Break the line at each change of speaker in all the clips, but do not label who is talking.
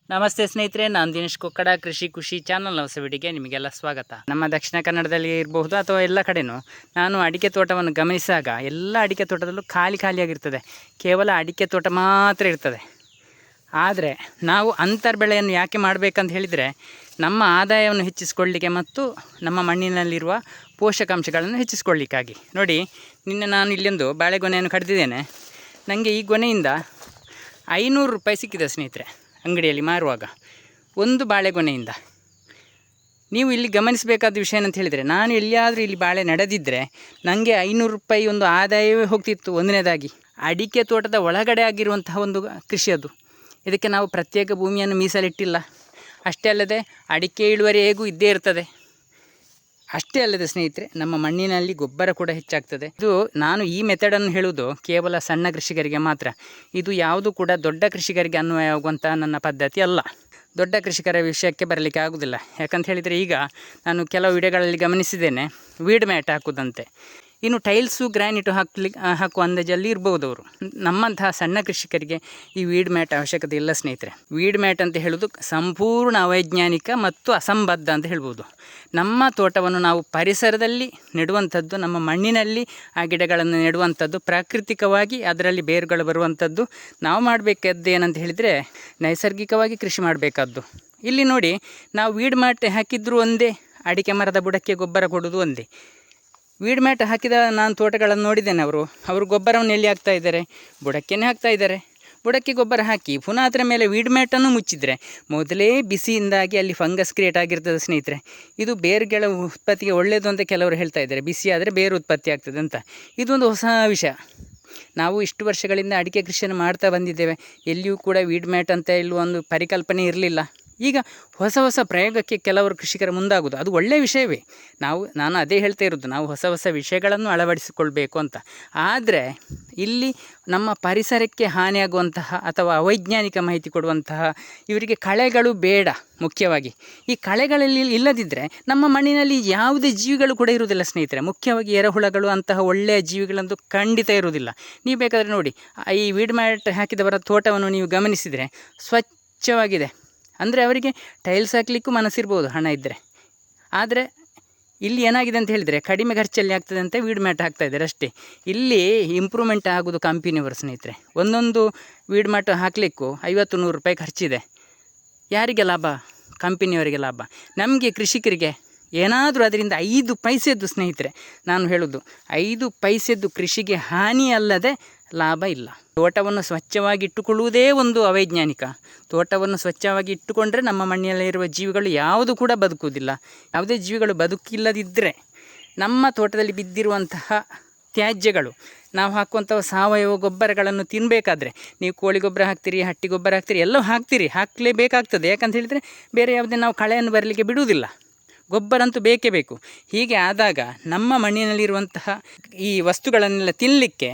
ನಮಸ್ತೆ ಸ್ನೇಹಿತರೆ, ನಾನು ದಿನೇಶ್ ಕೊಕ್ಕಡ. ಕೃಷಿ ಖುಷಿ ಚಾನಲ್ ಹೊಸ ವಿಡಿಯೋಗೆ ನಿಮಗೆಲ್ಲ ಸ್ವಾಗತ. ನಮ್ಮ ದಕ್ಷಿಣ ಕನ್ನಡದಲ್ಲಿ ಇರಬಹುದು ಅಥವಾ ಎಲ್ಲ ಕಡೆಯೂ ನಾನು ಅಡಿಕೆ ತೋಟವನ್ನು ಗಮನಿಸಿದಾಗ ಎಲ್ಲ ಅಡಿಕೆ ತೋಟದಲ್ಲೂ ಖಾಲಿಯಾಗಿರ್ತದೆ. ಕೇವಲ ಅಡಿಕೆ ತೋಟ ಮಾತ್ರ ಇರ್ತದೆ. ಆದರೆ ನಾವು ಅಂತರ್ ಬೆಳೆಯನ್ನು ಯಾಕೆ ಮಾಡಬೇಕಂತ ಹೇಳಿದರೆ, ನಮ್ಮ ಆದಾಯವನ್ನು ಹೆಚ್ಚಿಸಿಕೊಳ್ಳಲಿಕ್ಕೆ ಮತ್ತು ನಮ್ಮ ಮಣ್ಣಿನಲ್ಲಿರುವ ಪೋಷಕಾಂಶಗಳನ್ನು ಹೆಚ್ಚಿಸಿಕೊಳ್ಳಿಕ್ಕಾಗಿ. ನೋಡಿ, ನಿನ್ನೆ ನಾನು ಇಲ್ಲೊಂದು ಬಾಳೆಗೊನೆಯನ್ನು ಕಡಿದಿದ್ದೇನೆ. ನನಗೆ ಈ ಗೊನೆಯಿಂದ 500 ರೂಪಾಯಿ ಸಿಕ್ಕಿದೆ ಸ್ನೇಹಿತರೆ, ಅಂಗಡಿಯಲ್ಲಿ ಮಾರುವಾಗ ಒಂದು ಬಾಳೆಗೊನೆಯಿಂದ. ನೀವು ಇಲ್ಲಿ ಗಮನಿಸಬೇಕಾದ ವಿಷಯ ಏನಂತ ಹೇಳಿದರೆ, ನಾನು ಎಲ್ಲಿಯಾದರೂ ಇಲ್ಲಿ ಬಾಳೆ ನಡೆದಿದ್ದರೆ ನನಗೆ 500 ರೂಪಾಯಿ ಒಂದು ಆದಾಯವೇ ಹೋಗ್ತಿತ್ತು. ಒಂದನೇದಾಗಿ ಅಡಿಕೆ ತೋಟದ ಒಳಗಡೆ ಆಗಿರುವಂತಹ ಒಂದು ಕೃಷಿ ಅದು. ಇದಕ್ಕೆ ನಾವು ಪ್ರತ್ಯೇಕ ಭೂಮಿಯನ್ನು ಮೀಸಲಿಟ್ಟಿಲ್ಲ. ಅಷ್ಟೇ ಅಲ್ಲದೆ ಅಡಿಕೆ ಇಳುವರಿ ಹೇಗೂ ಇದ್ದೇ ಇರ್ತದೆ. ಅಷ್ಟೇ ಅಲ್ಲದೆ ಸ್ನೇಹಿತರೆ, ನಮ್ಮ ಮಣ್ಣಿನಲ್ಲಿ ಗೊಬ್ಬರ ಕೂಡ ಹೆಚ್ಚಾಗ್ತದೆ. ಇದು ನಾನು ಈ ಮೆಥಡನ್ನು ಹೇಳುವುದು ಕೇವಲ ಸಣ್ಣ ಕೃಷಿಕರಿಗೆ ಮಾತ್ರ. ಇದು ಯಾವುದು ಕೂಡ ದೊಡ್ಡ ಕೃಷಿಕರಿಗೆ ಅನ್ವಯ ಆಗುವಂಥ ನನ್ನ ಪದ್ಧತಿ ಅಲ್ಲ. ದೊಡ್ಡ ಕೃಷಿಕರ ವಿಷಯಕ್ಕೆ ಬರಲಿಕ್ಕೆ ಆಗೋದಿಲ್ಲ. ಯಾಕಂತ ಹೇಳಿದರೆ, ಈಗ ನಾನು ಕೆಲವು ವಿಡಿಯೋಗಳಲ್ಲಿ ಗಮನಿಸಿದ್ದೇನೆ ವೀಡ್ ಮ್ಯಾಟ್ ಹಾಕುವುದಂತೆ. ಇನ್ನು ಟೈಲ್ಸು ಗ್ರಾನೈಟು ಹಾಕುವ ಅಂದಾಜಲ್ಲಿ ಇರ್ಬೋದು ಅವರು. ನಮ್ಮಂತಹ ಸಣ್ಣ ಕೃಷಿಕರಿಗೆ ಈ ವೀಡ್ ಮ್ಯಾಟ್ ಅವಶ್ಯಕತೆ ಇಲ್ಲ ಸ್ನೇಹಿತರೆ. ವೀಡ್ ಮ್ಯಾಟ್ ಅಂತ ಹೇಳೋದು ಸಂಪೂರ್ಣ ಅವೈಜ್ಞಾನಿಕ ಮತ್ತು ಅಸಂಬದ್ಧ ಅಂತ ಹೇಳ್ಬೋದು. ನಮ್ಮ ತೋಟವನ್ನು ನಾವು ಪರಿಸರದಲ್ಲಿ ನೆಡುವಂಥದ್ದು, ನಮ್ಮ ಮಣ್ಣಿನಲ್ಲಿ ಆ ಗಿಡಗಳನ್ನು ನೆಡುವಂಥದ್ದು, ಪ್ರಾಕೃತಿಕವಾಗಿ ಅದರಲ್ಲಿ ಬೇರುಗಳು ಬರುವಂಥದ್ದು. ನಾವು ಮಾಡಬೇಕಾದ್ದು ಏನಂತ ಹೇಳಿದರೆ, ನೈಸರ್ಗಿಕವಾಗಿ ಕೃಷಿ ಮಾಡಬೇಕಾದ್ದು. ಇಲ್ಲಿ ನೋಡಿ, ನಾವು ವೀಡ್ ಮ್ಯಾಟ್ ಹಾಕಿದ್ರೂ ಒಂದೇ, ಅಡಿಕೆ ಮರದ ಬುಡಕ್ಕೆ ಗೊಬ್ಬರ ಕೊಡೋದು ಒಂದೇ. ವೀಡ್ ಮ್ಯಾಟ್ ಹಾಕಿದ ನಾನು ತೋಟಗಳನ್ನು ನೋಡಿದ್ದೇನೆ. ಅವರು ಗೊಬ್ಬರವನ್ನು ಎಲ್ಲಿ ಹಾಕ್ತಾ ಇದ್ದಾರೆ? ಬುಡಕ್ಕೇನೆ ಹಾಕ್ತಾ ಇದ್ದಾರೆ. ಬುಡಕ್ಕೆ ಗೊಬ್ಬರ ಹಾಕಿ ಪುನಃ ಅದರ ಮೇಲೆ ವೀಡ್ ಮ್ಯಾಟನ್ನು ಮುಚ್ಚಿದರೆ ಮೊದಲೇ ಬಿಸಿಯಿಂದಾಗಿ ಅಲ್ಲಿ ಫಂಗಸ್ ಕ್ರಿಯೇಟ್ ಆಗಿರ್ತದೆ ಸ್ನೇಹಿತರೆ. ಇದು ಬೇರುಗಳ ಉತ್ಪತ್ತಿಗೆ ಒಳ್ಳೆಯದು ಅಂತ ಕೆಲವರು ಹೇಳ್ತಾ ಇದ್ದಾರೆ. ಬಿಸಿ ಆದರೆ ಬೇರು ಉತ್ಪತ್ತಿ ಆಗ್ತದೆ ಅಂತ. ಇದೊಂದು ಹೊಸ ವಿಷಯ. ನಾವು ಇಷ್ಟು ವರ್ಷಗಳಿಂದ ಅಡಿಕೆ ಕೃಷಿಯನ್ನು ಮಾಡ್ತಾ ಬಂದಿದ್ದೇವೆ. ಎಲ್ಲಿಯೂ ಕೂಡ ವೀಡ್ ಮ್ಯಾಟ್ ಅಂತ ಇಲ್ಲೂ ಒಂದು ಪರಿಕಲ್ಪನೆ ಇರಲಿಲ್ಲ. ಈಗ ಹೊಸ ಪ್ರಯೋಗಕ್ಕೆ ಕೆಲವರು ಕೃಷಿಕರು ಮುಂದಾಗೋದು ಅದು ಒಳ್ಳೆಯ ವಿಷಯವೇ. ನಾನು ಅದೇ ಹೇಳ್ತಾ ಇರೋದು, ನಾವು ಹೊಸ ವಿಷಯಗಳನ್ನು ಅಳವಡಿಸಿಕೊಳ್ಬೇಕು ಅಂತ. ಆದರೆ ಇಲ್ಲಿ ನಮ್ಮ ಪರಿಸರಕ್ಕೆ ಹಾನಿಯಾಗುವಂತಹ ಅಥವಾ ಅವೈಜ್ಞಾನಿಕ ಮಾಹಿತಿ ಕೊಡುವಂತಹ ಇವರಿಗೆ ಕಳೆಗಳು ಬೇಡ. ಮುಖ್ಯವಾಗಿ ಈ ಕಳೆಗಳಲ್ಲಿ ಇಲ್ಲದಿದ್ದರೆ ನಮ್ಮ ಮಣ್ಣಿನಲ್ಲಿ ಯಾವುದೇ ಜೀವಿಗಳು ಕೂಡ ಇರುವುದಿಲ್ಲ ಸ್ನೇಹಿತರೆ. ಮುಖ್ಯವಾಗಿ ಎರೆಹುಳಗಳು ಅಂತಹ ಒಳ್ಳೆಯ ಜೀವಿಗಳಂತೂ ಖಂಡಿತ ಇರುವುದಿಲ್ಲ. ನೀವು ಬೇಕಾದರೆ ನೋಡಿ, ಈ ವೀಡ್ ಮ್ಯಾಟ್ ಹಾಕಿದವರ ತೋಟವನ್ನು ನೀವು ಗಮನಿಸಿದರೆ ಸ್ವಚ್ಛವಾಗಿದೆ. ಅಂದರೆ ಅವರಿಗೆ ಟೈಲ್ಸ್ ಹಾಕಲಿಕ್ಕೂ ಮನಸ್ಸಿರ್ಬೋದು, ಹಣ ಇದ್ದರೆ. ಆದರೆ ಇಲ್ಲಿ ಏನಾಗಿದೆ ಅಂತ ಹೇಳಿದರೆ, ಕಡಿಮೆ ಖರ್ಚಲ್ಲಿ ಆಗ್ತದೆ ಅಂತ ವೀಡ್ ಮ್ಯಾಟ್ ಹಾಕ್ತಾ ಇದ್ದಾರೆ ಅಷ್ಟೇ. ಇಲ್ಲಿ ಇಂಪ್ರೂವ್ಮೆಂಟ್ ಆಗೋದು ಕಂಪನಿಯವರು ಸ್ನೇಹಿತರೆ. ಒಂದೊಂದು ವೀಡ್ ಮ್ಯಾಟ್ ಹಾಕಲಿಕ್ಕೂ 50-100 ರೂಪಾಯಿ ಖರ್ಚಿದೆ. ಯಾರಿಗೆ ಲಾಭ? ಕಂಪನಿಯವರಿಗೆ ಲಾಭ. ನಮಗೆ ಕೃಷಿಕರಿಗೆ ಏನಾದರೂ ಅದರಿಂದ 5 ಪೈಸೆದ್ದು ಸ್ನೇಹಿತರೆ, ನಾನು ಹೇಳೋದು 5 ಪೈಸೆದ್ದು ಕೃಷಿಗೆ ಹಾನಿ ಅಲ್ಲದೆ ಲಾಭ ಇಲ್ಲ. ತೋಟವನ್ನು ಸ್ವಚ್ಛವಾಗಿ ಇಟ್ಟುಕೊಳ್ಳುವುದೇ ಒಂದು ಅವೈಜ್ಞಾನಿಕ. ತೋಟವನ್ನು ಸ್ವಚ್ಛವಾಗಿ ಇಟ್ಟುಕೊಂಡ್ರೆ ನಮ್ಮ ಮಣ್ಣಿನಲ್ಲಿರುವ ಜೀವಿಗಳು ಯಾವುದು ಕೂಡ ಬದುಕುವುದಿಲ್ಲ. ಯಾವುದೇ ಜೀವಿಗಳು ಬದುಕಿಲ್ಲದಿದ್ದರೆ ನಮ್ಮ ತೋಟದಲ್ಲಿ ಬಿದ್ದಿರುವಂತಹ ತ್ಯಾಜ್ಯಗಳು, ನಾವು ಹಾಕುವಂಥ ಸಾವಯವ ಗೊಬ್ಬರಗಳನ್ನು ತಿನ್ನಬೇಕಾದ್ರೆ, ನೀವು ಕೋಳಿ ಗೊಬ್ಬರ ಹಾಕ್ತೀರಿ, ಹಟ್ಟಿ ಗೊಬ್ಬರ ಹಾಕ್ತೀರಿ, ಎಲ್ಲವೂ ಹಾಕಲೇಬೇಕಾಗ್ತದೆ. ಯಾಕಂತ ಹೇಳಿದರೆ ಬೇರೆ ಯಾವುದೇ ನಾವು ಕಳೆಯನ್ನು ಬರಲಿಕ್ಕೆ ಬಿಡುವುದಿಲ್ಲ. ಗೊಬ್ಬರ ಅಂತೂ ಬೇಕೇ ಬೇಕು. ಹೀಗೆ ಆದಾಗ ನಮ್ಮ ಮಣ್ಣಿನಲ್ಲಿರುವಂತಹ ಈ ವಸ್ತುಗಳನ್ನೆಲ್ಲ ತಿನ್ನಲಿಕ್ಕೆ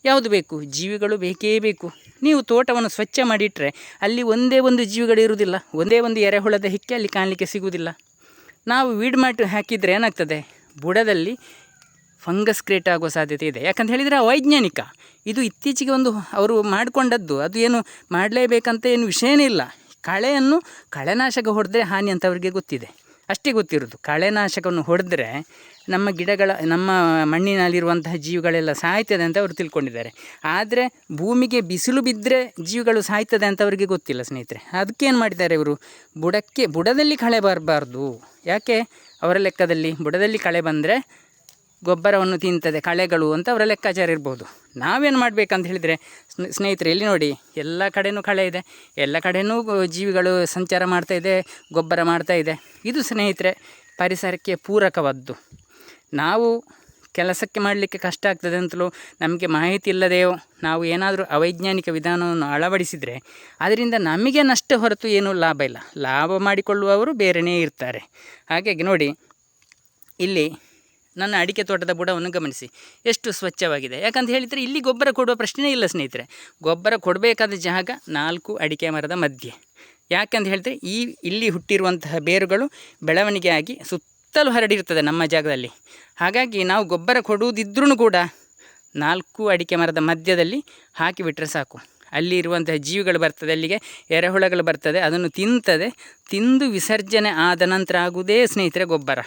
ಯಾವುದು ಬೇಕು? ಜೀವಿಗಳು ಬೇಕೇ ಬೇಕು. ನೀವು ತೋಟವನ್ನು ಸ್ವಚ್ಛ ಮಾಡಿಟ್ಟರೆ ಅಲ್ಲಿ ಒಂದೇ ಒಂದು ಜೀವಿಗಳು ಇರುವುದಿಲ್ಲ, ಒಂದೇ ಒಂದು ಎರೆಹುಳದ ಹಿಕ್ಕೆ ಅಲ್ಲಿ ಕಾಣಲಿಕ್ಕೆ ಸಿಗುವುದಿಲ್ಲ. ನಾವು ವೀಡ್ ಮ್ಯಾಟ್ ಹಾಕಿದರೆ ಏನಾಗ್ತದೆ? ಬುಡದಲ್ಲಿ ಫಂಗಸ್ ಕ್ರಿಯೇಟ್ ಆಗುವ ಸಾಧ್ಯತೆ ಇದೆ. ಯಾಕಂತ ಹೇಳಿದರೆ ಅವೈಜ್ಞಾನಿಕ. ಇದು ಇತ್ತೀಚೆಗೆ ಒಂದು ಅವರು ಮಾಡಿಕೊಂಡದ್ದು. ಅದು ಏನು ಮಾಡಲೇಬೇಕಂತ ಏನು ವಿಷಯನೇ ಇಲ್ಲ. ಕಳೆನಾಶಕ ಹೊಡೆದ್ರೆ ಹಾನಿ ಅಂತ ಅವರಿಗೆ ಗೊತ್ತಿದೆ, ಅಷ್ಟೇ ಗೊತ್ತಿರೋದು. ಕಳೆನಾಶಕವನ್ನು ಹೊಡೆದ್ರೆ ನಮ್ಮ ಮಣ್ಣಿನಲ್ಲಿರುವಂತಹ ಜೀವಿಗಳೆಲ್ಲ ಸಾಯ್ತದೆ ಅಂತ ಅವರು ತಿಳ್ಕೊಂಡಿದ್ದಾರೆ. ಆದರೆ ಭೂಮಿಗೆ ಬಿಸಿಲು ಬಿದ್ದರೆ ಜೀವಿಗಳು ಸಾಯ್ತದೆ ಅಂತ ಅವರಿಗೆ ಗೊತ್ತಿಲ್ಲ ಸ್ನೇಹಿತರೆ. ಅದಕ್ಕೇನು ಮಾಡಿದ್ದಾರೆ ಇವರು? ಬುಡದಲ್ಲಿ ಕಳೆ ಬರಬಾರ್ದು. ಯಾಕೆ? ಅವರ ಲೆಕ್ಕದಲ್ಲಿ ಬುಡದಲ್ಲಿ ಕಳೆ ಬಂದರೆ ಗೊಬ್ಬರವನ್ನು ತಿಂತದೆ ಕಳೆಗಳು ಅಂತ ಅವರ ಲೆಕ್ಕಾಚಾರ ಇರ್ಬೋದು. ನಾವೇನು ಮಾಡಬೇಕಂತ ಹೇಳಿದರೆ ಸ್ನೇಹಿತರೆ, ಇಲ್ಲಿ ನೋಡಿ, ಎಲ್ಲ ಕಡೆಯೂ ಕಳೆ ಇದೆ, ಎಲ್ಲ ಕಡೆಯೂ ಜೀವಿಗಳು ಸಂಚಾರ ಮಾಡ್ತಾಯಿದೆ, ಗೊಬ್ಬರ ಮಾಡ್ತಾಯಿದೆ. ಇದು ಸ್ನೇಹಿತರೆ ಪರಿಸರಕ್ಕೆ ಪೂರಕವಾದ್ದು. ನಾವು ಕೆಲಸಕ್ಕೆ ಮಾಡಲಿಕ್ಕೆ ಕಷ್ಟ ಆಗ್ತದೆ ಅಂತಲೂ ನಮಗೆ ಮಾಹಿತಿ ಇಲ್ಲದೆಯೋ ನಾವು ಏನಾದರೂ ಅವೈಜ್ಞಾನಿಕ ವಿಧಾನವನ್ನು ಅಳವಡಿಸಿದರೆ ಅದರಿಂದ ನಮಗೆ ನಷ್ಟ ಹೊರತು ಏನೂ ಲಾಭ ಇಲ್ಲ. ಲಾಭ ಮಾಡಿಕೊಳ್ಳುವವರು ಬೇರೆಯೇ ಇರ್ತಾರೆ. ಹಾಗಾಗಿ ನೋಡಿ, ಇಲ್ಲಿ ನನ್ನ ಅಡಿಕೆ ತೋಟದ ಬುಡವನ್ನು ಗಮನಿಸಿ ಎಷ್ಟು ಸ್ವಚ್ಛವಾಗಿದೆ. ಯಾಕಂತ ಹೇಳಿದರೆ ಇಲ್ಲಿ ಗೊಬ್ಬರ ಕೊಡುವ ಪ್ರಶ್ನೆ ಇಲ್ಲ ಸ್ನೇಹಿತರೆ. ಗೊಬ್ಬರ ಕೊಡಬೇಕಾದ ಜಾಗ 4 ಅಡಿಕೆ ಮರದ ಮಧ್ಯೆ. ಯಾಕಂತ ಹೇಳಿದ್ರೆ ಇಲ್ಲಿ ಹುಟ್ಟಿರುವಂತಹ ಬೇರುಗಳು ಬೆಳವಣಿಗೆ ಆಗಿ ಸುತ್ತಲೂ ಹರಡಿರ್ತದೆ ನಮ್ಮ ಜಾಗದಲ್ಲಿ. ಹಾಗಾಗಿ ನಾವು ಗೊಬ್ಬರ ಕೊಡುವುದಿದ್ರೂ ಕೂಡ 4 ಅಡಿಕೆ ಮರದ ಮಧ್ಯದಲ್ಲಿ ಹಾಕಿಬಿಟ್ರೆ ಸಾಕು. ಅಲ್ಲಿ ಇರುವಂತಹ ಜೀವಿಗಳು ಬರ್ತದೆ, ಅಲ್ಲಿಗೆ ಎರೆಹುಳಗಳು ಬರ್ತದೆ, ಅದನ್ನು ತಿಂದು ವಿಸರ್ಜನೆ ಆದ ನಂತರ ಆಗುವುದೇ ಸ್ನೇಹಿತರೆ ಗೊಬ್ಬರ.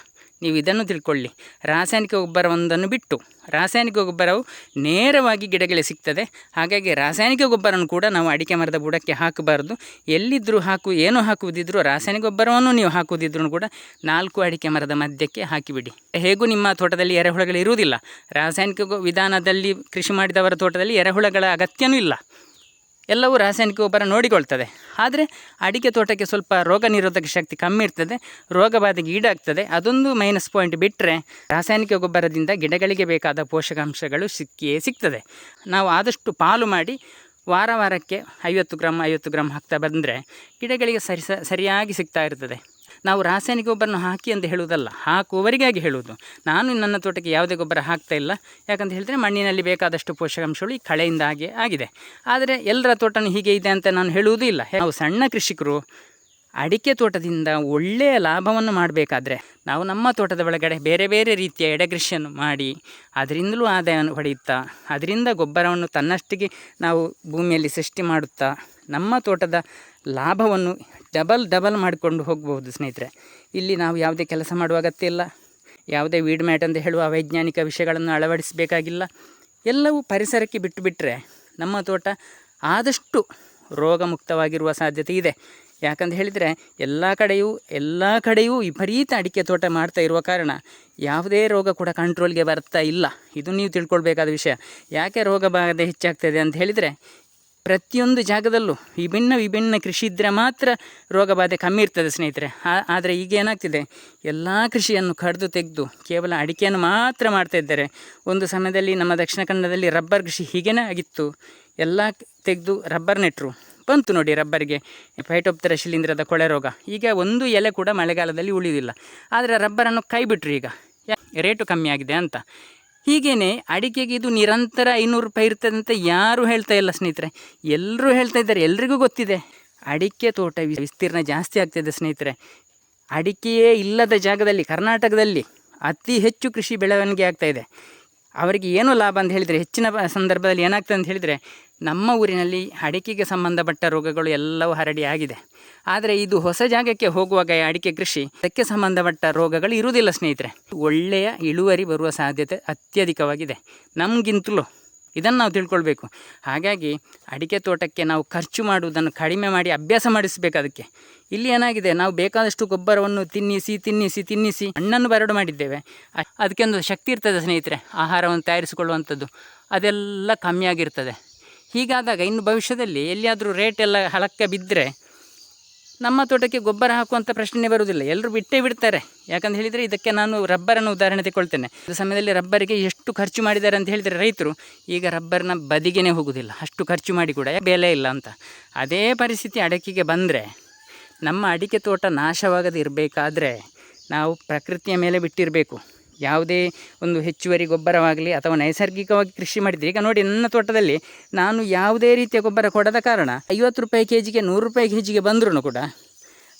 ನೀವು ಇದನ್ನು ತಿಳ್ಕೊಳ್ಳಿ. ರಾಸಾಯನಿಕ ಗೊಬ್ಬರವೊಂದನ್ನು ಬಿಟ್ಟು ರಾಸಾಯನಿಕ ಗೊಬ್ಬರವು ನೇರವಾಗಿ ಗಿಡಗಳಿಗೆ ಸಿಗ್ತದೆ. ಹಾಗಾಗಿ ರಾಸಾಯನಿಕ ಗೊಬ್ಬರವನ್ನು ಕೂಡ ನಾವು ಅಡಿಕೆ ಮರದ ಬುಡಕ್ಕೆ ಹಾಕಬಾರ್ದು. ಎಲ್ಲಿದ್ದರೂ ಏನೂ ಹಾಕುವುದಿದ್ರೂ ರಾಸಾಯನಿಕ ಗೊಬ್ಬರವನ್ನು ನೀವು ಹಾಕುವುದಿದ್ರೂ ಕೂಡ 4 ಅಡಿಕೆ ಮರದ ಮಧ್ಯಕ್ಕೆ ಹಾಕಿಬಿಡಿ. ಹೇಗೂ ನಿಮ್ಮ ತೋಟದಲ್ಲಿ ಎರೆಹುಳಗಳು ಇರುವುದಿಲ್ಲ. ರಾಸಾಯನಿಕ ವಿಧಾನದಲ್ಲಿ ಕೃಷಿ ಮಾಡಿದವರ ತೋಟದಲ್ಲಿ ಎರೆಹುಳಗಳ ಅಗತ್ಯವೂ ಇಲ್ಲ. ಎಲ್ಲವೂ ರಾಸಾಯನಿಕ ಗೊಬ್ಬರ ನೋಡಿಕೊಳ್ತದೆ. ಆದರೆ ಅಡಿಕೆ ತೋಟಕ್ಕೆ ಸ್ವಲ್ಪ ರೋಗ ನಿರೋಧಕ ಶಕ್ತಿ ಕಮ್ಮಿ ಇರ್ತದೆ, ರೋಗ ಬಾಧೆಗೆ ಈಡಾಗ್ತದೆ. ಅದೊಂದು ಮೈನಸ್ ಪಾಯಿಂಟ್ ಬಿಟ್ಟರೆ ರಾಸಾಯನಿಕ ಗೊಬ್ಬರದಿಂದ ಗಿಡಗಳಿಗೆ ಬೇಕಾದ ಪೋಷಕಾಂಶಗಳು ಸಿಗ್ತದೆ. ನಾವು ಆದಷ್ಟು ಪಾಲು ಮಾಡಿ ವಾರಕ್ಕೆ 50 ಗ್ರಾಮ್ ಹಾಕ್ತಾ ಬಂದರೆ ಗಿಡಗಳಿಗೆ ಸರಿಯಾಗಿ ಸಿಗ್ತಾ ಇರ್ತದೆ. ನಾವು ರಾಸಾಯನಿಕ ಗೊಬ್ಬರನ ಹಾಕಿ ಅಂತ ಹೇಳುವುದಲ್ಲ, ಹಾಕುವವರಿಗಾಗಿ ಹೇಳುವುದು. ನಾನು ನನ್ನ ತೋಟಕ್ಕೆ ಯಾವುದೇ ಗೊಬ್ಬರ ಹಾಕ್ತಾ ಇಲ್ಲ. ಯಾಕಂತ ಹೇಳಿದರೆ ಮಣ್ಣಿನಲ್ಲಿ ಬೇಕಾದಷ್ಟು ಪೋಷಕಾಂಶಗಳು ಈ ಕಳೆಯಿಂದ ಆಗಿದೆ. ಆದರೆ ಎಲ್ಲರ ತೋಟನೂ ಹೀಗೆ ಇದೆ ಅಂತ ನಾನು ಹೇಳುವುದೂ ಇಲ್ಲ. ನಾವು ಸಣ್ಣ ಕೃಷಿಕರು ಅಡಿಕೆ ತೋಟದಿಂದ ಒಳ್ಳೆಯ ಲಾಭವನ್ನು ಮಾಡಬೇಕಾದ್ರೆ ನಾವು ನಮ್ಮ ತೋಟದ ಒಳಗಡೆ ಬೇರೆ ಬೇರೆ ರೀತಿಯ ಎಡೆಕೃಷಿಯನ್ನು ಮಾಡಿ ಅದರಿಂದಲೂ ಆದಾಯವನ್ನು ಪಡೆಯುತ್ತಾ, ಅದರಿಂದ ಗೊಬ್ಬರವನ್ನು ತನ್ನಷ್ಟಿಗೆ ನಾವು ಭೂಮಿಯಲ್ಲಿ ಸೃಷ್ಟಿ ಮಾಡುತ್ತಾ ನಮ್ಮ ತೋಟದ ಲಾಭವನ್ನು ಡಬಲ್ ಮಾಡಿಕೊಂಡು ಹೋಗಬಹುದು ಸ್ನೇಹಿತರೆ. ಇಲ್ಲಿ ನಾವು ಯಾವುದೇ ಕೆಲಸ ಮಾಡುವ ಅಗತ್ಯ ಇಲ್ಲ, ಯಾವುದೇ ವೀಡ್ ಮ್ಯಾಟ್ ಅಂತ ಹೇಳುವ ವೈಜ್ಞಾನಿಕ ವಿಷಯಗಳನ್ನು ಅಳವಡಿಸಬೇಕಾಗಿಲ್ಲ. ಎಲ್ಲವೂ ಪರಿಸರಕ್ಕೆ ಬಿಟ್ಟುಬಿಟ್ರೆ ನಮ್ಮ ತೋಟ ಆದಷ್ಟು ರೋಗ ಮುಕ್ತವಾಗಿರುವ ಸಾಧ್ಯತೆ ಇದೆ. ಯಾಕಂತ ಹೇಳಿದರೆ ಎಲ್ಲ ಕಡೆಯೂ ವಿಪರೀತ ಅಡಿಕೆ ತೋಟ ಮಾಡ್ತಾ ಇರುವ ಕಾರಣ ಯಾವುದೇ ರೋಗ ಕೂಡ ಕಂಟ್ರೋಲ್ಗೆ ಬರ್ತಾ ಇಲ್ಲ. ಇದು ನೀವು ತಿಳ್ಕೊಳ್ಬೇಕಾದ ವಿಷಯ. ಯಾಕೆ ರೋಗ ಬಾಧೆ ಹೆಚ್ಚಾಗ್ತದೆ ಅಂತ ಹೇಳಿದರೆ ಪ್ರತಿಯೊಂದು ಜಾಗದಲ್ಲೂ ವಿಭಿನ್ನ ಕೃಷಿ ಇದ್ದರೆ ಮಾತ್ರ ರೋಗ ಬಾಧೆ ಕಮ್ಮಿ ಇರ್ತದೆ ಸ್ನೇಹಿತರೆ. ಆದರೆ ಈಗ ಏನಾಗ್ತಿದೆ, ಎಲ್ಲ ಕೃಷಿಯನ್ನು ಕಡಿದು ತೆಗೆದು ಕೇವಲ ಅಡಿಕೆಯನ್ನು ಮಾತ್ರ ಮಾಡ್ತಾ ಇದ್ದಾರೆ. ಒಂದು ಸಮಯದಲ್ಲಿ ನಮ್ಮ ದಕ್ಷಿಣ ಕನ್ನಡದಲ್ಲಿ ರಬ್ಬರ್ ಕೃಷಿ ಹೀಗೇನೇ ಆಗಿತ್ತು. ಎಲ್ಲ ತೆಗೆದು ರಬ್ಬರ್ ನೆಟ್ಟರು, ಬಂತು ನೋಡಿ ರಬ್ಬರಿಗೆ ಫೈಟೋಪ್ತರಾ ಶಿಲೀಂಧ್ರದ ಕೊಳೆ ರೋಗ. ಈಗ ಒಂದು ಎಲೆ ಕೂಡ ಮಳೆಗಾಲದಲ್ಲಿ ಉಳಿದಿಲ್ಲ. ಆದರೆ ರಬ್ಬರನ್ನು ಕೈ ಬಿಟ್ಟರು, ಈಗ ರೇಟು ಕಮ್ಮಿ ಆಗಿದೆ ಅಂತ. ಹೀಗೇ ಅಡಿಕೆಗೆ ಇದು ನಿರಂತರ 500 ರೂಪಾಯಿ ಇರ್ತದೆ ಅಂತ ಯಾರೂ ಹೇಳ್ತಾ ಇಲ್ಲ ಸ್ನೇಹಿತರೆ. ಎಲ್ಲರೂ ಹೇಳ್ತಾ ಇದ್ದಾರೆ, ಎಲ್ರಿಗೂ ಗೊತ್ತಿದೆ. ಅಡಿಕೆ ತೋಟ ವಿಸ್ತೀರ್ಣ ಜಾಸ್ತಿ ಆಗ್ತಿದೆ ಸ್ನೇಹಿತರೆ. ಅಡಿಕೆಯೇ ಇಲ್ಲದ ಜಾಗದಲ್ಲಿ ಕರ್ನಾಟಕದಲ್ಲಿ ಅತಿ ಹೆಚ್ಚು ಕೃಷಿ ಬೆಳವಣಿಗೆ ಆಗ್ತಾಯಿದೆ. ಅವರಿಗೆ ಏನು ಲಾಭ ಅಂತ ಹೇಳಿದರೆ, ಹೆಚ್ಚಿನ ಸಂದರ್ಭದಲ್ಲಿ ಏನಾಗ್ತದೆ ಅಂತ ಹೇಳಿದರೆ, ನಮ್ಮ ಊರಿನಲ್ಲಿ ಅಡಿಕೆಗೆ ಸಂಬಂಧಪಟ್ಟ ರೋಗಗಳು ಎಲ್ಲವೂ ಹರಡಿ ಆಗಿದೆ. ಆದರೆ ಇದು ಹೊಸ ಜಾಗಕ್ಕೆ ಹೋಗುವಾಗ ಅಡಿಕೆ ಕೃಷಿ ಅದಕ್ಕೆ ಸಂಬಂಧಪಟ್ಟ ರೋಗಗಳು ಇರುವುದಿಲ್ಲ ಸ್ನೇಹಿತರೆ. ಒಳ್ಳೆಯ ಇಳುವರಿ ಬರುವ ಸಾಧ್ಯತೆ ಅತ್ಯಧಿಕವಾಗಿದೆ ನಮಗಿಂತಲೂ. ಇದನ್ನು ನಾವು ತಿಳ್ಕೊಳ್ಬೇಕು. ಹಾಗಾಗಿ ಅಡಿಕೆ ತೋಟಕ್ಕೆ ನಾವು ಖರ್ಚು ಮಾಡುವುದನ್ನು ಕಡಿಮೆ ಮಾಡಿ ಅಭ್ಯಾಸ ಮಾಡಿಸಬೇಕು. ಅದಕ್ಕೆ ಇಲ್ಲಿ ಏನಾಗಿದೆ, ನಾವು ಬೇಕಾದಷ್ಟು ಗೊಬ್ಬರವನ್ನು ತಿನ್ನಿಸಿ ಮಣ್ಣನ್ನು ಬರಡು ಮಾಡಿದ್ದೇವೆ. ಅದಕ್ಕೆ ಒಂದು ಶಕ್ತಿ ಇರ್ತದೆ ಸ್ನೇಹಿತರೆ, ಆಹಾರವನ್ನು ತಯಾರಿಸಿಕೊಳ್ಳುವಂಥದ್ದು ಅದೆಲ್ಲ ಕಮ್ಮಿಯಾಗಿರ್ತದೆ. ಹೀಗಾದಾಗ ಇನ್ನು ಭವಿಷ್ಯದಲ್ಲಿ ಎಲ್ಲಿಯಾದರೂ ರೇಟ್ ಎಲ್ಲ ಹಳಕ್ಕೆ ಬಿದ್ದರೆ ನಮ್ಮ ತೋಟಕ್ಕೆ ಗೊಬ್ಬರ ಹಾಕುವಂಥ ಪ್ರಶ್ನೆ ಬರುವುದಿಲ್ಲ, ಎಲ್ಲರೂ ಬಿಟ್ಟೇ ಬಿಡ್ತಾರೆ. ಯಾಕಂತ ಹೇಳಿದರೆ ಇದಕ್ಕೆ ನಾನು ರಬ್ಬರನ್ನು ಉದಾಹರಣೆ ತಗೊಳ್ತೇನೆ. ಈ ಸಮಯದಲ್ಲಿ ರಬ್ಬರಿಗೆ ಎಷ್ಟು ಖರ್ಚು ಮಾಡಿದ್ದಾರೆ ಅಂತ ಹೇಳಿದರೆ ರೈತರು ಈಗ ರಬ್ಬರ್ನ ಬದಿಗೆ ಹೋಗುವುದಿಲ್ಲ, ಅಷ್ಟು ಖರ್ಚು ಮಾಡಿ ಕೂಡ ಬೆಲೆ ಇಲ್ಲ ಅಂತ. ಅದೇ ಪರಿಸ್ಥಿತಿ ಅಡಿಕೆಗೆ ಬಂದರೆ ನಮ್ಮ ಅಡಿಕೆ ತೋಟ ನಾಶವಾಗದೇ ಇರಬೇಕಾದ್ರೆ ನಾವು ಪ್ರಕೃತಿಯ ಮೇಲೆ ಬಿಟ್ಟಿರಬೇಕು. ಯಾವುದೇ ಒಂದು ಹೆಚ್ಚುವರಿ ಗೊಬ್ಬರವಾಗಲಿ ಅಥವಾ ನೈಸರ್ಗಿಕವಾಗಿ ಕೃಷಿ ಮಾಡಿದರೆ, ಈಗ ನೋಡಿ ನನ್ನ ತೋಟದಲ್ಲಿ ನಾನು ಯಾವುದೇ ರೀತಿಯ ಗೊಬ್ಬರ ಕೊಡದ ಕಾರಣ 50 ರೂಪಾಯಿ ಕೆಜಿಗೆ 100 ರೂಪಾಯಿ ಕೆಜಿಗೆ ಬಂದರೂ ಕೂಡ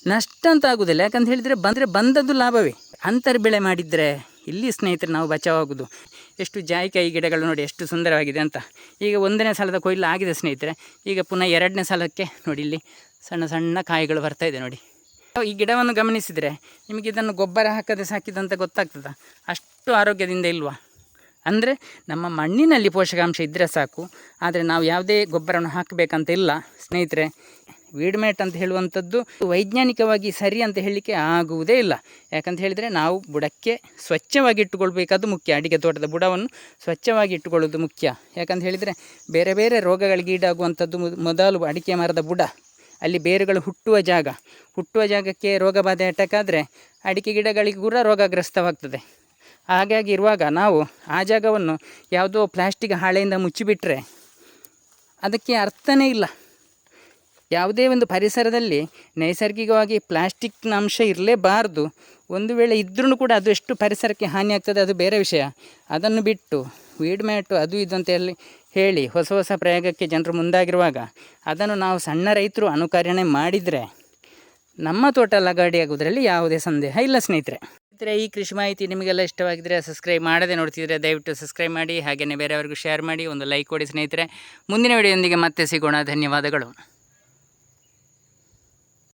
ನಷ್ಟ ಅಂತ ಆಗೋದಿಲ್ಲ. ಯಾಕಂತ ಹೇಳಿದರೆ ಬಂದದ್ದು ಲಾಭವೇ. ಅಂತರ್ ಬೆಳೆ ಮಾಡಿದರೆ ಇಲ್ಲಿ ಸ್ನೇಹಿತರೆ ನಾವು ಬಚಾವಾಗೋದು. ಎಷ್ಟು ಜಾಯಿಕಾಯಿ ಗಿಡಗಳು ನೋಡಿ ಎಷ್ಟು ಸುಂದರವಾಗಿದೆ ಅಂತ. ಈಗ 1ನೇ ಸಲದ ಕೊಯ್ಲು ಆಗಿದೆ ಸ್ನೇಹಿತರೆ. ಈಗ ಪುನಃ 2ನೇ ಸಲಕ್ಕೆ ನೋಡಿ ಇಲ್ಲಿ ಸಣ್ಣ ಸಣ್ಣ ಕಾಯಿಗಳು ಬರ್ತಾಯಿದೆ ನೋಡಿ. ಈ ಗಿಡವನ್ನು ಗಮನಿಸಿದರೆ ನಿಮಗೆ ಇದನ್ನು ಗೊಬ್ಬರ ಹಾಕದೆ ಸಾಕಿದಂತ ಗೊತ್ತಾಗ್ತದೆ, ಅಷ್ಟು ಆರೋಗ್ಯದಿಂದ ಇಲ್ವಾ. ಅಂದರೆ ನಮ್ಮ ಮಣ್ಣಿನಲ್ಲಿ ಪೋಷಕಾಂಶ ಇದ್ದರೆ ಸಾಕು. ಆದರೆ ನಾವು ಯಾವುದೇ ಗೊಬ್ಬರವನ್ನು ಹಾಕಬೇಕಂತ ಇಲ್ಲ ಸ್ನೇಹಿತರೆ. ವೀಡ್ ಮ್ಯಾಟ್ ಅಂತ ಹೇಳುವಂಥದ್ದು ವೈಜ್ಞಾನಿಕವಾಗಿ ಸರಿ ಅಂತ ಹೇಳಲಿಕ್ಕೆ ಆಗುವುದೇ ಇಲ್ಲ. ಯಾಕಂತ ಹೇಳಿದರೆ ನಾವು ಬುಡಕ್ಕೆ ಸ್ವಚ್ಛವಾಗಿ ಇಟ್ಟುಕೊಳ್ಬೇಕಾದ್ದು ಮುಖ್ಯ. ಅಡಿಕೆ ತೋಟದ ಬುಡವನ್ನು ಸ್ವಚ್ಛವಾಗಿ ಇಟ್ಟುಕೊಳ್ಳೋದು ಮುಖ್ಯ. ಯಾಕಂತ ಹೇಳಿದರೆ ಬೇರೆ ಬೇರೆ ರೋಗಗಳಿಗೆ ಈಡಾಗುವಂಥದ್ದು ಮೊದಲು ಅಡಿಕೆ ಮರದ ಬುಡ, ಅಲ್ಲಿ ಬೇರುಗಳು ಹುಟ್ಟುವ ಜಾಗಕ್ಕೆ ರೋಗ ಬಾಧೆ ಅಟ್ಯಾಕ್ ಆದರೆ ಅಡಿಕೆ ಗಿಡಗಳಿಗೆ ಕೂಡ ರೋಗಗ್ರಸ್ತವಾಗ್ತದೆ. ಹಾಗಾಗಿ ಇರುವಾಗ ನಾವು ಆ ಜಾಗವನ್ನು ಯಾವುದೋ ಪ್ಲಾಸ್ಟಿಕ್ ಹಾಳೆಯಿಂದ ಮುಚ್ಚಿಬಿಟ್ರೆ ಅದಕ್ಕೆ ಅರ್ಥನೇ ಇಲ್ಲ. ಯಾವುದೇ ಒಂದು ಪರಿಸರದಲ್ಲಿ ನೈಸರ್ಗಿಕವಾಗಿ ಪ್ಲಾಸ್ಟಿಕ್ನ ಅಂಶ ಇರಲೇಬಾರ್ದು. ಒಂದು ವೇಳೆ ಇದ್ರೂ ಕೂಡ ಅದು ಎಷ್ಟು ಪರಿಸರಕ್ಕೆ ಹಾನಿ ಆಗ್ತದೆ ಅದು ಬೇರೆ ವಿಷಯ. ಅದನ್ನು ಬಿಟ್ಟು ವೀಡ್ ಮ್ಯಾಟು ಅದು ಇದು ಅಂತ ಹೇಳಿ ಹೊಸ ಪ್ರಯೋಗಕ್ಕೆ ಜನರು ಮುಂದಾಗಿರುವಾಗ ಅದನ್ನು ನಾವು ಸಣ್ಣ ರೈತರು ಅನುಕರಣೆ ಮಾಡಿದರೆ ನಮ್ಮ ತೋಟ ಲಗಾಡಿ ಆಗೋದ್ರಲ್ಲಿ ಯಾವುದೇ ಸಂದೇಹ ಇಲ್ಲ ಸ್ನೇಹಿತರೆ. ಸ್ನೇಹಿತರೆ, ಈ ಕೃಷಿ ಮಾಹಿತಿ ನಿಮಗೆಲ್ಲ ಇಷ್ಟವಾಗಿದ್ದರೆ ಸಬ್ಸ್ಕ್ರೈಬ್ ಮಾಡದೆ ನೋಡ್ತಿದ್ರೆ ದಯವಿಟ್ಟು ಸಬ್ಸ್ಕ್ರೈಬ್ ಮಾಡಿ, ಹಾಗೆಯೇ ಬೇರೆಯವ್ರಿಗೂ ಶೇರ್ ಮಾಡಿ, ಒಂದು ಲೈಕ್ ಕೊಡಿ ಸ್ನೇಹಿತರೆ. ಮುಂದಿನ ವಿಡಿಯೋದೊಂದಿಗೆ ಮತ್ತೆ ಸಿಗೋಣ. ಧನ್ಯವಾದಗಳು.